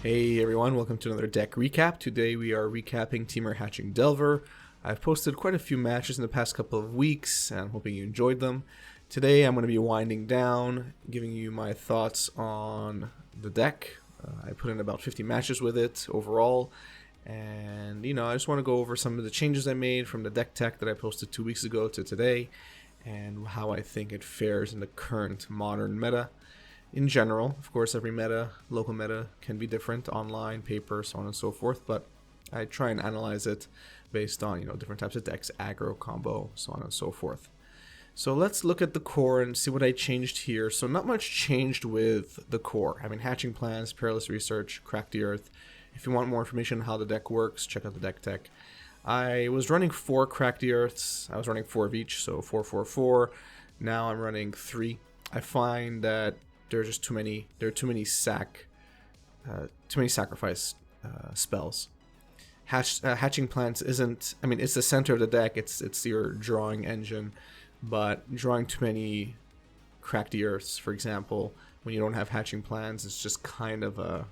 Hey everyone, welcome to another deck recap. Today we are recapping Temur Hatching Delver. I've posted quite a few matches in the past couple of weeks, and I'm hoping you enjoyed them. Today I'm going to be winding down, giving you my thoughts on the deck. I put in about 50 matches with it overall, and I just want to go over some of the changes I made from the deck tech that I posted 2 weeks ago to today, and how I think it fares in the current modern meta. In general, of course, every meta, local meta, can be different, online, paper, so on and so forth, but I try and analyze it based on, different types of decks, aggro, combo, so on and so forth. So let's look at the core and see what I changed here. So not much changed with the core. I mean, hatching plans, perilous research, crack the earth. If you want more information on how the deck works, check out the deck tech. I was running 4 crack the earths. I was running 4 of each, so 4, 4, 4. Now I'm running 3. I find that there's just too many. There are too many sacrifice spells. Hatching plants isn't. I mean, it's the center of the deck. It's your drawing engine, but drawing too many crack the earths, for example, when you don't have hatching plans, it's just kind of a.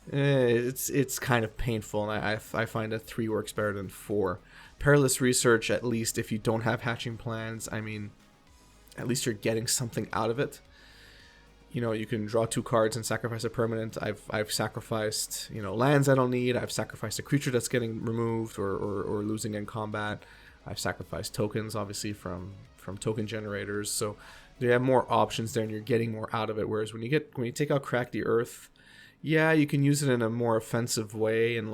It's kind of painful, and I find that 3 works better than 4. Perilous research, at least if you don't have hatching plans, I mean, at least you're getting something out of it. You can draw 2 cards and sacrifice a permanent. I've sacrificed, lands I don't need. I've sacrificed a creature that's getting removed or losing in combat. I've sacrificed tokens, obviously, from token generators. So you have more options there, and you're getting more out of it. Whereas when you take out Crack the Earth, yeah, you can use it in a more offensive way, and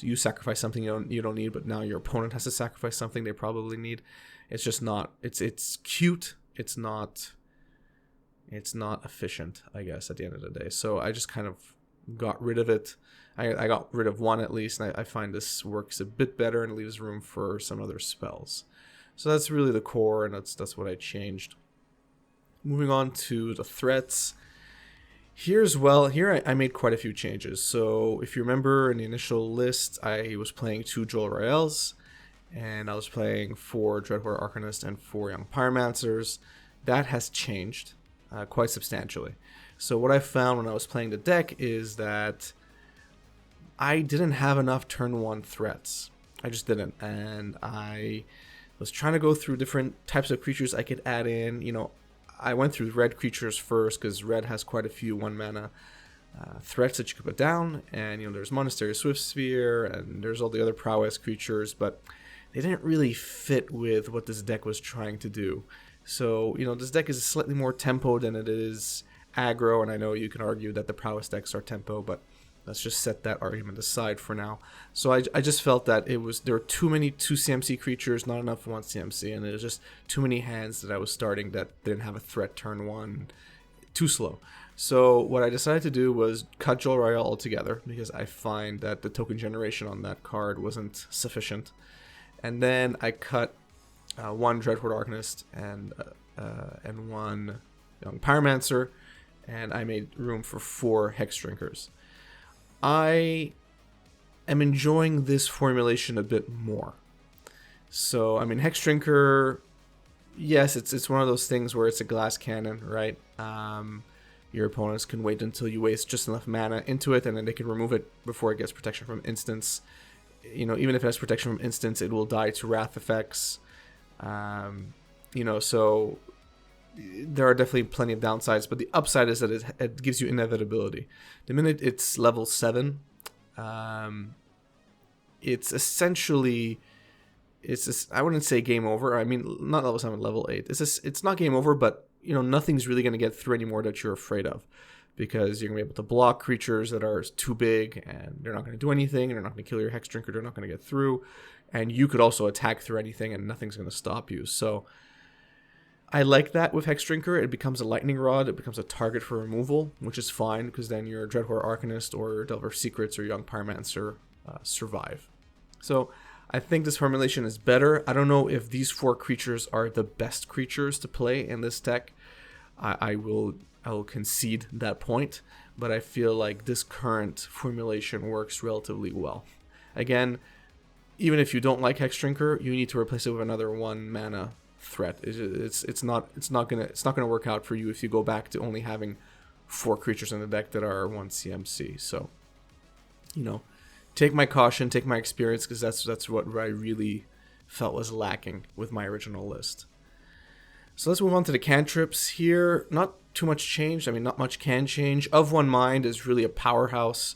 you sacrifice something you don't need, but now your opponent has to sacrifice something they probably need. It's just not. It's cute. It's not efficient, I guess, at the end of the day. So I just kind of got rid of it. I got rid of 1 at least, and I find this works a bit better and leaves room for some other spells. So that's really the core, and that's what I changed. Moving on to the threats. Here I made quite a few changes. So if you remember in the initial list, I was playing 2 Jewel Royales, and I was playing 4 Dreadhorde Arcanist and 4 Young Pyromancers. That has changed quite substantially. So what I found when I was playing the deck is that I didn't have enough turn 1 threats. I just didn't, and I was trying to go through different types of creatures I could add in. I went through red creatures first because red has quite a few 1 mana threats that you could put down, and there's Monastery Swift Sphere, and there's all the other prowess creatures, but they didn't really fit with what this deck was trying to do. So, this deck is slightly more tempo than it is aggro, and I know you can argue that the prowess decks are tempo, but let's just set that argument aside for now. So I just felt that there were too many 2 CMC creatures, not enough 1 CMC, and there was just too many hands that I was starting that didn't have a threat turn 1, too slow. So what I decided to do was cut Jewel Royale altogether, because I find that the token generation on that card wasn't sufficient. And then I cut 1 Dreadhorde Arcanist and 1 Young Pyromancer, and I made room for 4 Hex Drinkers. I am enjoying this formulation a bit more. So, I mean, Hex Drinker, yes, it's one of those things where it's a glass cannon, right? Your opponents can wait until you waste just enough mana into it, and then they can remove it before it gets protection from instants. Even if it has protection from instants, it will die to wrath effects. So there are definitely plenty of downsides, but the upside is that it gives you inevitability. The minute it's level 7, it's essentially, I wouldn't say game over. I mean, not level 7, level 8. It's not game over, but nothing's really going to get through anymore that you're afraid of, because you're going to be able to block creatures that are too big, and they're not going to do anything, and they're not going to kill your Hex Drinker, they're not going to get through, and you could also attack through anything, and nothing's going to stop you. So I like that with Hex Drinker. It becomes a lightning rod, it becomes a target for removal, which is fine, because then your Dreadhorde Arcanist or Delver Secrets or Young Pyromancer survive. So I think this formulation is better. I don't know if these 4 creatures are the best creatures to play in this deck. I will concede that point, but I feel like this current formulation works relatively well. Again, even if you don't like Hex Drinker, you need to replace it with another 1 mana threat. It's not gonna work out for you if you go back to only having 4 creatures in the deck that are 1 CMC. So you know, take my caution, take my experience, because that's what I really felt was lacking with my original list. So let's move on to the cantrips here. Not too much changed. I mean, not much can change. Of One Mind is really a powerhouse.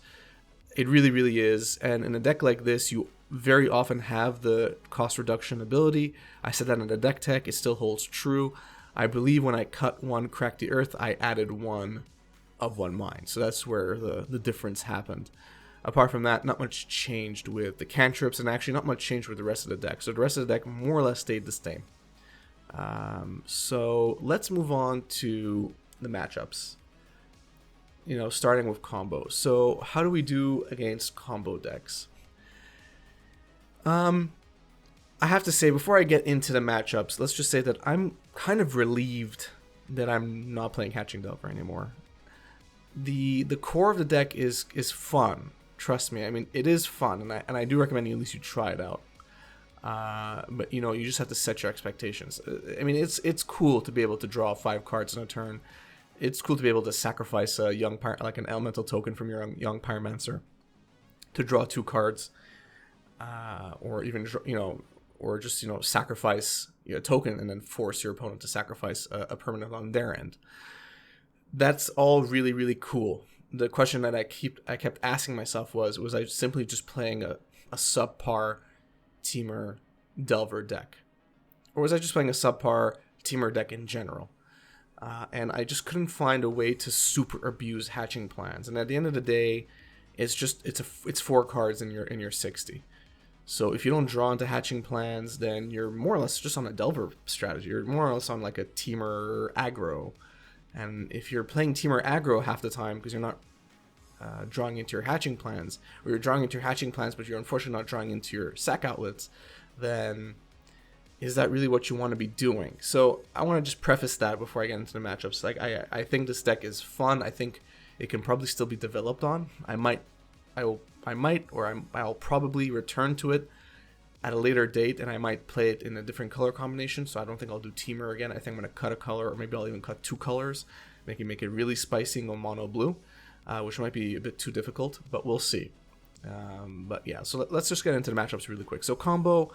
It really, really is. And in a deck like this, you very often have the cost reduction ability. I said that in the deck tech. It still holds true. I believe when I cut one Crack the Earth, I added one Of One Mind. So that's where the difference happened. Apart from that, not much changed with the cantrips, and actually not much changed with the rest of the deck. So the rest of the deck more or less stayed the same. So let's move on to the matchups. You know, starting with combos. So how do we do against combo decks? I have to say, before I get into the matchups, let's just say that I'm kind of relieved that I'm not playing Hatching Delver anymore. The core of the deck is fun. Trust me. I mean, it is fun, and I do recommend at least you try it out. But you know, you just have to set your expectations. I mean, it's cool to be able to draw 5 cards in a turn. It's cool to be able to sacrifice a like an elemental token from your young pyromancer to draw 2 cards, or even or just sacrifice a token and then force your opponent to sacrifice a permanent on their end. That's all really, really cool. The question that I kept asking myself was I simply just playing a subpar Temur Delver deck, or was I just playing a subpar Temur deck in general? And I just couldn't find a way to super abuse hatching plans. And at the end of the day, it's 4 cards in your 60. So if you don't draw into hatching plans, then you're more or less just on a Delver strategy. You're more or less on like a Temur aggro. And if you're playing Temur aggro half the time because you're not drawing into your hatching plans, or you're drawing into your hatching plans but you're unfortunately not drawing into your sack outlets, then is that really what you want to be doing? So I want to just preface that before I get into the matchups. Like I think this deck is fun. I think it can probably still be developed on. I'll probably return to it at a later date, and I might play it in a different color combination. So I don't think I'll do Temur again. I think I'm going to cut a color, or maybe I'll even cut 2 colors, make it really spicy and go mono blue, which might be a bit too difficult, but we'll see. But yeah, so let's just get into the matchups really quick. So combo,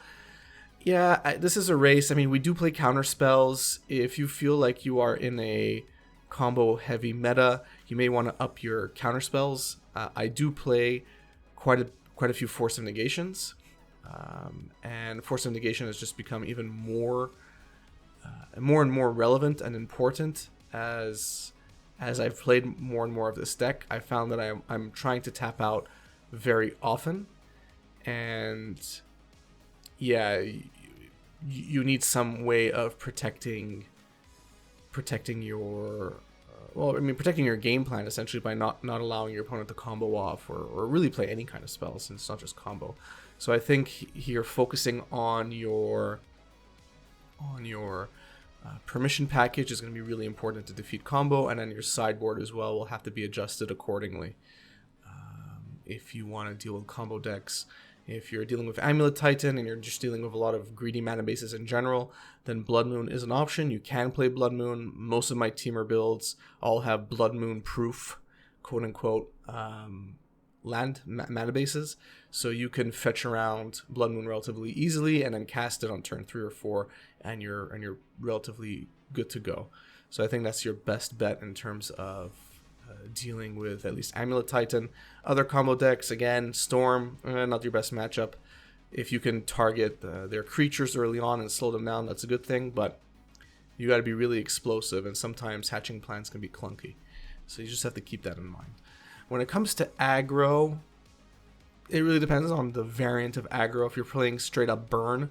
yeah, this is a race. I mean, we do play counter spells. If you feel like you are in a combo heavy meta, you may want to up your counter spells. I do play quite a few Force of Negations, and Force of Negation has just become even more and more relevant and important as I've played more and more of this deck. I found that I'm trying to tap out very often, and yeah, you need some way of protecting your protecting your game plan, essentially, by not allowing your opponent to combo off or really play any kind of spell, since it's not just combo. So I think here focusing on your permission package is going to be really important to defeat combo, and then your sideboard as well will have to be adjusted accordingly if you want to deal with combo decks. If you're dealing with Amulet Titan and you're just dealing with a lot of greedy mana bases in general, then Blood Moon is an option. You can play Blood Moon. Most of my Temur builds all have Blood Moon proof, quote unquote, land mana bases. So you can fetch around Blood Moon relatively easily and then cast it on turn 3 or 4, and you're relatively good to go. So I think that's your best bet in terms of dealing with at least Amulet Titan. Other combo decks, again, Storm, not your best matchup. If you can target their creatures early on and slow them down, that's a good thing, but you got to be really explosive, and sometimes hatching plans can be clunky. So you just have to keep that in mind. When it comes to aggro, it really depends on the variant of aggro. If you're playing straight up burn,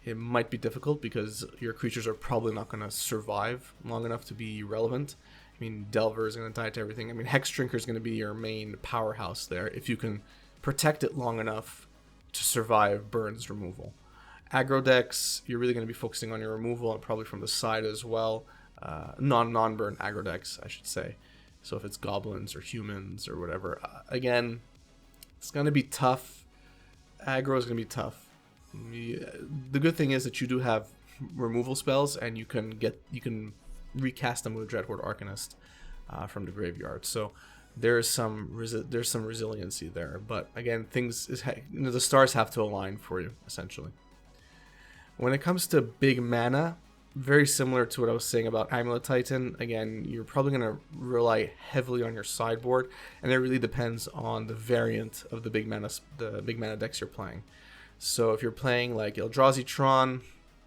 it might be difficult because your creatures are probably not going to survive long enough to be relevant. I mean, Delver is going to die to everything. I mean, Hex Drinker is going to be your main powerhouse there if you can protect it long enough to survive Burn's removal. Aggro decks, you're really going to be focusing on your removal, and probably from the side as well. Non-burn aggro decks, I should say. So if it's goblins or humans or whatever, again, it's going to be tough. Aggro is going to be tough. The good thing is that you do have removal spells, and you can recast them with Dreadhorde Arcanist from the graveyard. So there's some resiliency there. But again, the stars have to align for you essentially. When it comes to big mana, very similar to what I was saying about Amulet Titan. Again, you're probably going to rely heavily on your sideboard, and it really depends on the variant of the big mana decks you're playing. So if you're playing like Eldrazi Tron,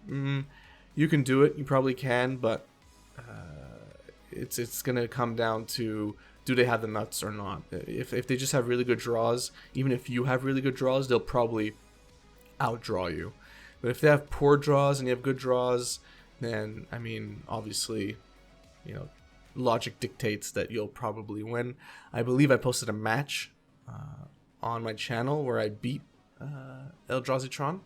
you can do it. You probably can, but it's going to come down to, do they have the nuts or not? If they just have really good draws, even if you have really good draws, they'll probably outdraw you. But if they have poor draws and you have good draws, then, I mean, obviously, you know, logic dictates that you'll probably win. I believe I posted a match on my channel where I beat Eldrazi Tron.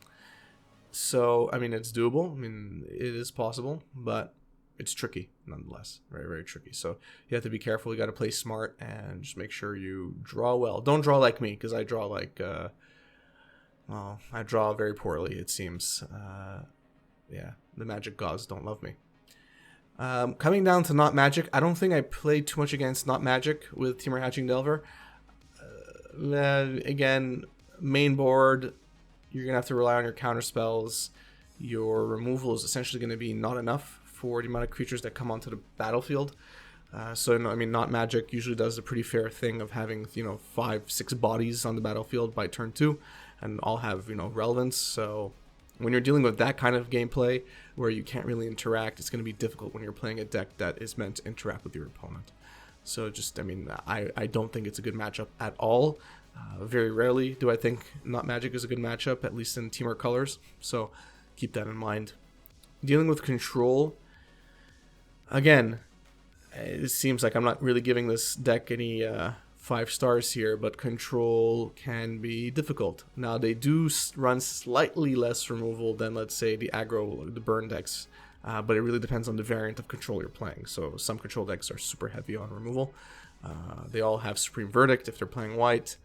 So, I mean, it's doable. I mean, it is possible, but it's tricky nonetheless. Very, very tricky. So you have to be careful. You got to play smart and just make sure you draw well. Don't draw like me, because I draw like, well, I draw very poorly, it seems. Yeah, the Magic gods don't love me. Coming down to Not Magic, I don't think I played too much against Not Magic with Temur Hatching Delver. Again, main board, you're going to have to rely on your counter spells. Your removal is essentially going to be not enough for the amount of creatures that come onto the battlefield. So, I mean, Not Magic usually does a pretty fair thing of having, 5-6 bodies on the battlefield by turn 2, and all have, relevance. So when you're dealing with that kind of gameplay where you can't really interact, it's going to be difficult when you're playing a deck that is meant to interact with your opponent. So just, I mean, I don't think it's a good matchup at all. Very rarely do I think Not Magic is a good matchup, at least in Temur colors. So keep that in mind. Dealing with control, again, it seems like I'm not really giving this deck any 5 stars here, but control can be difficult. Now, they do run slightly less removal than, let's say, the aggro, the burn decks, but it really depends on the variant of control you're playing. So some control decks are super heavy on removal. They all have Supreme Verdict if they're playing white,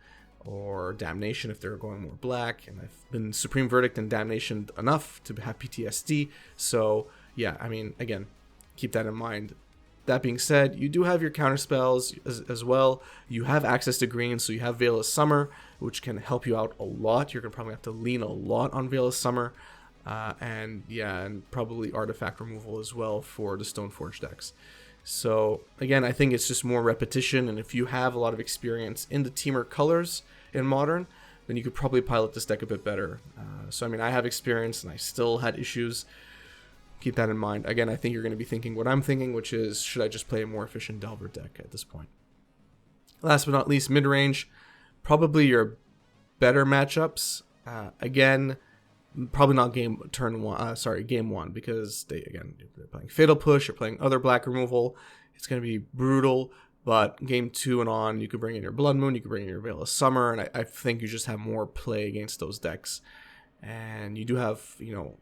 or Damnation if they're going more black, and I've been Supreme Verdict and Damnation enough to have PTSD. So yeah, I mean, again, keep that in mind. That being said, you do have your counter spells as well. You have access to green, so you have Veil of Summer, which can help you out a lot. You're going to probably have to lean a lot on Veil of Summer. And probably artifact removal as well for the Stoneforge decks. So again, I think it's just more repetition, and if you have a lot of experience in the Temur colors in Modern, then you could probably pilot this deck a bit better. So I mean, I have experience, and I still had issues. Keep that in mind. Again, I think you're going to be thinking what I'm thinking, which is, should I just play a more efficient Delver deck at this point? Last but not least, mid-range. Probably your better matchups. Again, probably not game one, because they're playing Fatal Push, you're playing other black removal. It's going to be brutal, but game 2 and on, you could bring in your Blood Moon, you could bring in your Veil of Summer, and I think you just have more play against those decks. And you do have,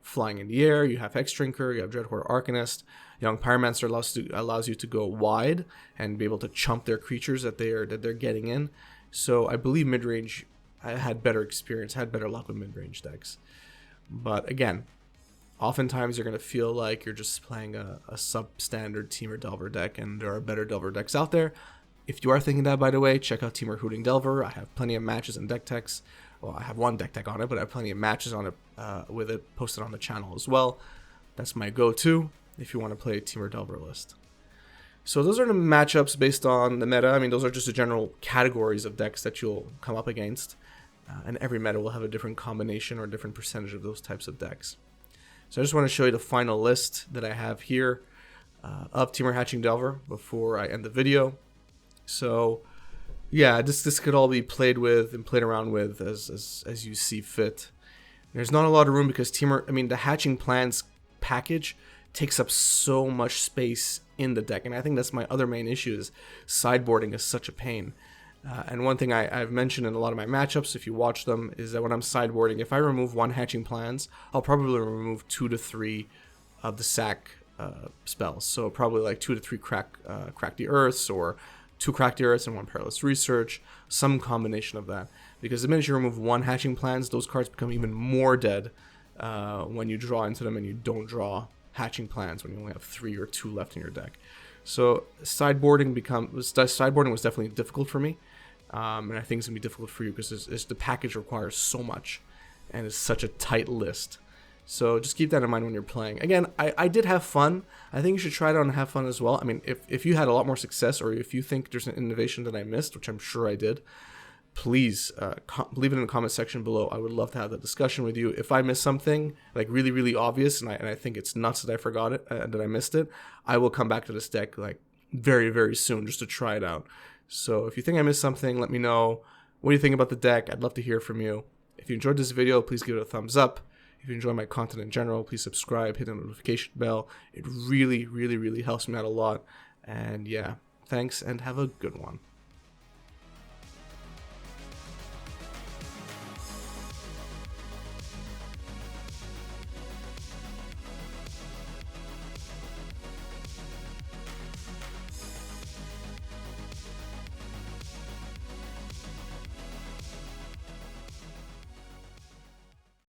Flying in the Air, you have Hexdrinker, you have Dreadhorde Arcanist. Young Pyromancer allows you to go wide and be able to chump their creatures that they're getting in. So I believe mid-range, I had better experience, had better luck with mid-range decks. But again, oftentimes you're going to feel like you're just playing a substandard Temur Delver deck, and there are better Delver decks out there. If you are thinking that, by the way, check out Temur Hatching Delver. I have plenty of matches and deck techs. Well, I have one deck tech on it, but I have plenty of matches on it with it posted on the channel as well. That's my go-to if you want to play a Temur Delver list. So those are the matchups based on the meta. I mean, those are just the general categories of decks that you'll come up against. And every meta will have a different combination or a different percentage of those types of decks. So I just want to show you the final list that I have here of Temur Hatching Delver before I end the video. So yeah, this could all be played with and played around with as you see fit. There's not a lot of room because the Hatching Plans package takes up so much space in the deck, and I think that's my other main issue is sideboarding is such a pain. And one thing I've mentioned in a lot of my matchups, if you watch them, is that when I'm sideboarding, if I remove 1 Hatching Plans, I'll probably remove 2 to 3 of the sack spells. So probably like 2 to 3 Crack the Earths, or 2 Crack the Earths and 1 Perilous Research, some combination of that. Because the minute you remove 1 Hatching Plans, those cards become even more dead when you draw into them and you don't draw Hatching Plans when you only have 3 or 2 left in your deck. So sideboarding was definitely difficult for me, and I think it's gonna be difficult for you because the package requires so much, and it's such a tight list. So just keep that in mind when you're playing. Again, I did have fun. I think you should try it out and have fun as well. I mean, if you had a lot more success, or if you think there's an innovation that I missed, which I'm sure I did, please leave it in the comment section below. I would love to have that discussion with you. If I missed something like really, really obvious, and I think it's nuts that I forgot it, that I missed it, I will come back to this deck like very, very soon just to try it out. So if you think I missed something, let me know. What do you think about the deck? I'd love to hear from you. If you enjoyed this video, please give it a thumbs up. If you enjoy my content in general, please subscribe, hit the notification bell. It really, really, really helps me out a lot. And yeah, thanks and have a good one.